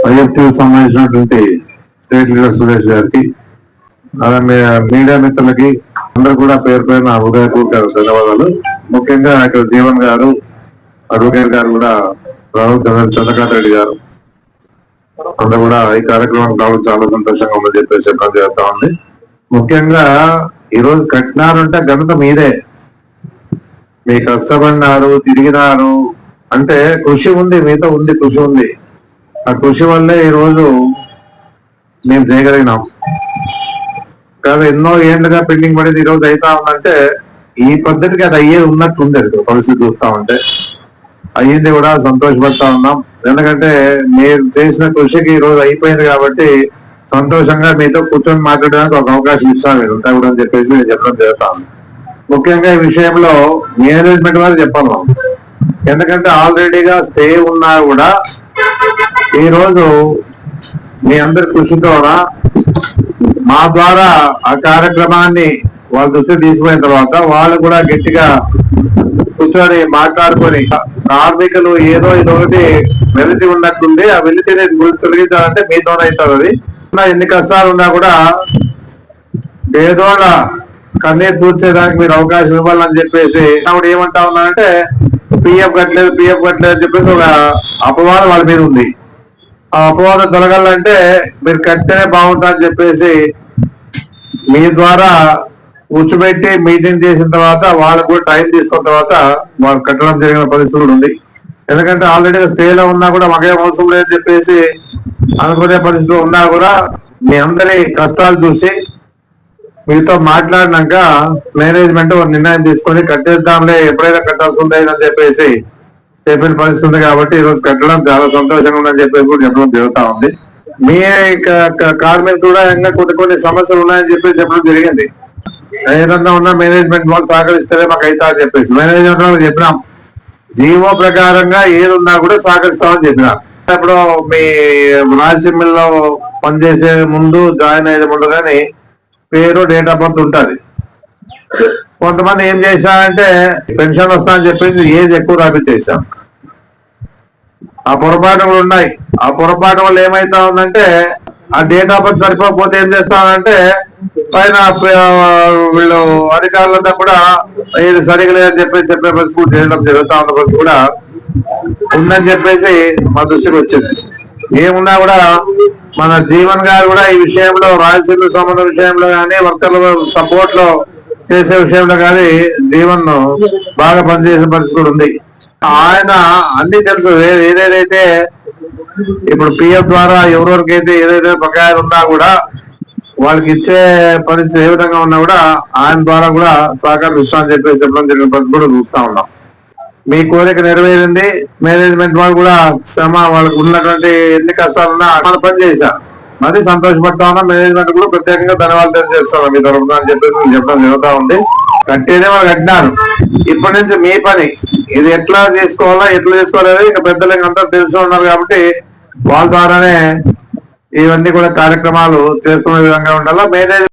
ఐఎఫ్టీకి సంబంధించినటువంటి state leader Suresh గారికి, అలాగే మీడియా మిత్రులకి అందరూ కూడా పేరు పేరున హృదయపూర్వక ధన్యవాదాలు. ముఖ్యంగా ఇక్కడ జీవన్ గారు, అడ్వకేట్ గారు కూడా, చంద్రకాంత్ రెడ్డి గారు అందరూ కూడా ఈ కార్యక్రమం కావడం చాలా సంతోషంగా ఉందని చెప్పేసి చెప్పడం జరుగుతా ఉంది. ముఖ్యంగా ఈరోజు కట్టినారంటే ఘనత మీదే. మీ కష్టపడినారు, తిరిగినారు అంటే కృషి ఉంది, మీతో ఉంది, కృషి ఉంది. ఆ కృషి వల్లే ఈరోజు మేము చేయగలిగినాం. కాదు ఎన్నో ఏళ్ళుగా పెండింగ్ పడేది ఈరోజు అవుతా ఉందంటే ఈ పద్ధతికి అది అయ్యేది ఉన్నట్టుంది. పరిస్థితి చూస్తా ఉంటే అయ్యింది కూడా సంతోషపడతా ఉన్నాం. ఎందుకంటే మీరు చేసిన కృషికి ఈ రోజు అయిపోయింది కాబట్టి సంతోషంగా మీతో కూర్చొని మాట్లాడడానికి ఒక అవకాశం ఇస్తాను మీరు ఉంటా కూడా అని చెప్పేసి నేను చెప్పడం జరుగుతాను. ముఖ్యంగా ఈ విషయంలో మేనేజ్మెంట్ వారు చెప్పాలి. ఎందుకంటే ఆల్రెడీగా స్టే ఉన్నా కూడా ఈ రోజు మీ అందరి కృషితో మా ద్వారా ఆ కార్యక్రమాన్ని వాళ్ళ దృష్టి తీసుకున్న తర్వాత వాళ్ళు కూడా గట్టిగా కూర్చొని మాట్లాడుకొని కార్మికులు ఏదో ఇదొకటి వెలితి ఉన్నట్టుంది, ఆ వెలితిని తొలగించాలంటే మీతోనే అవుతుంది. అది ఎన్ని కష్టాలు ఉన్నా కూడా పేదోళ్ళ కన్నీరు పూడ్చేదానికి మీరు అవకాశం ఇవ్వాలని చెప్పేసి ఆవిడ ఏమంటా ఉన్నారంటే పిఎఫ్ కట్టలేదు అని చెప్పేసి ఒక అపవాదం వాళ్ళ మీద ఉంది. ఆ అపవాదం తొలగాలంటే మీరు కట్టేనే బాగుంటుందని చెప్పేసి మీ ద్వారా కూర్చోబెట్టి మీటింగ్ చేసిన తర్వాత వాళ్ళకు కూడా టైం తీసుకున్న తర్వాత వాళ్ళు కట్టడం జరిగిన పరిస్థితి కూడా ఉంది. ఎందుకంటే ఆల్రెడీ స్టేలో ఉన్నా కూడా మాకేం అవసరం లేదని చెప్పేసి అనుకునే పరిస్థితులు ఉన్నా కూడా మీ అందరి కష్టాలు చూసి మీతో మాట్లాడినాక మేనేజ్మెంట్ ఒక నిర్ణయం తీసుకొని కట్టేద్దాంలే, ఎప్పుడైనా కట్టాల్సి ఉందని చెప్పేసి చెప్పిన పరిస్థితి ఉంది. కాబట్టి ఈరోజు కట్టడం చాలా సంతోషంగా ఉందని చెప్పేసి కూడా చెప్పడం జరుగుతా ఉంది. మీ కార్మికులు కూడా ఇంకా కొన్ని సమస్యలు ఉన్నాయని చెప్పేసి చెప్పడం జరిగింది. ఏదన్నా ఉన్నా మేనేజ్మెంట్ వాళ్ళు సహకరిస్తారే మాకు అవుతా అని చెప్పేసి మేనేజ్మెంట్ వాళ్ళు చెప్పినాం. జీవో ప్రకారంగా ఏదున్నా కూడా సహకరిస్తామని చెప్పినాం. ఇప్పుడు మీ రాయలసీమలో పనిచేసే ముందు, జాయిన్ అయ్యే ముందు కానీ పేరు, డేట్ ఆఫ్ బర్త్ ఉంటుంది. కొంతమంది ఏం చేశారంటే పెన్షన్ వస్తామని చెప్పేసి ఏజ్ ఎక్కువ రాపించేసాం. ఆ పొరపాటు కూడా ఉన్నాయి. ఆ పొరపాటు వల్ల ఏమైతా ఉందంటే ఆ డేట్ ఆఫ్ బర్త్ సరిపోకపోతే ఏం చేస్తామంటే పైన వీళ్ళు అధికారులంతా కూడా ఇది సరిగా లేదని చెప్పేసి చెప్పే పరిస్థితి చేయడం జరుగుతా ఉన్న పరిస్థితి కూడా ఉందని చెప్పేసి మా దృష్టికి వచ్చింది. ఏమున్నా కూడా మన జీవన్ గారు కూడా ఈ విషయంలో రాయలసీమ సంబంధం విషయంలో కానీ, వర్కర్ల సపోర్ట్ లో చేసే విషయంలో కానీ జీవన్ బాగా పనిచేసే పరిస్థితి కూడా ఉంది. ఆయన అన్ని తెలుసు. ఏదేదైతే ఇప్పుడు పిఎఫ్ ద్వారా ఎవరెవరికైతే ఏదైతే బకాయిలు ఉన్నా కూడా వాళ్ళకి ఇచ్చే పరిస్థితి ఏ విధంగా ఉన్నా కూడా ఆయన ద్వారా కూడా సహకారం ఇస్తామని చెప్పేసి చెప్పడం జరిగిన పరిస్థితి కూడా చూస్తా ఉన్నాం. మీ కోరిక నెరవేరింది. మేనేజ్మెంట్ వాళ్ళు కూడా వాళ్ళకు ఉన్నటువంటి ఎన్ని కష్టాలున్నా మన పని చేశారు. మరి సంతోషపడతా ఉన్నా. మేనేజ్మెంట్ కూడా ప్రత్యేకంగా ధన్యవాదాలు తెలియజేస్తాను మీ తరఫున అని చెప్పేసి చెప్పడం జరుగుతా ఉంది. కట్టేదే వాళ్ళు కట్టినారు. ఇప్పటి నుంచి మీ పని ఇది ఎట్లా చేసుకోవాలేదు ఇంకా పెద్దలకి అంతా తెలిసి ఉన్నారు కాబట్టి వాళ్ళ ద్వారానే ఇవన్నీ కూడా కార్యక్రమాలు చేసుకునే విధంగా ఉండాలా. మేనేజ్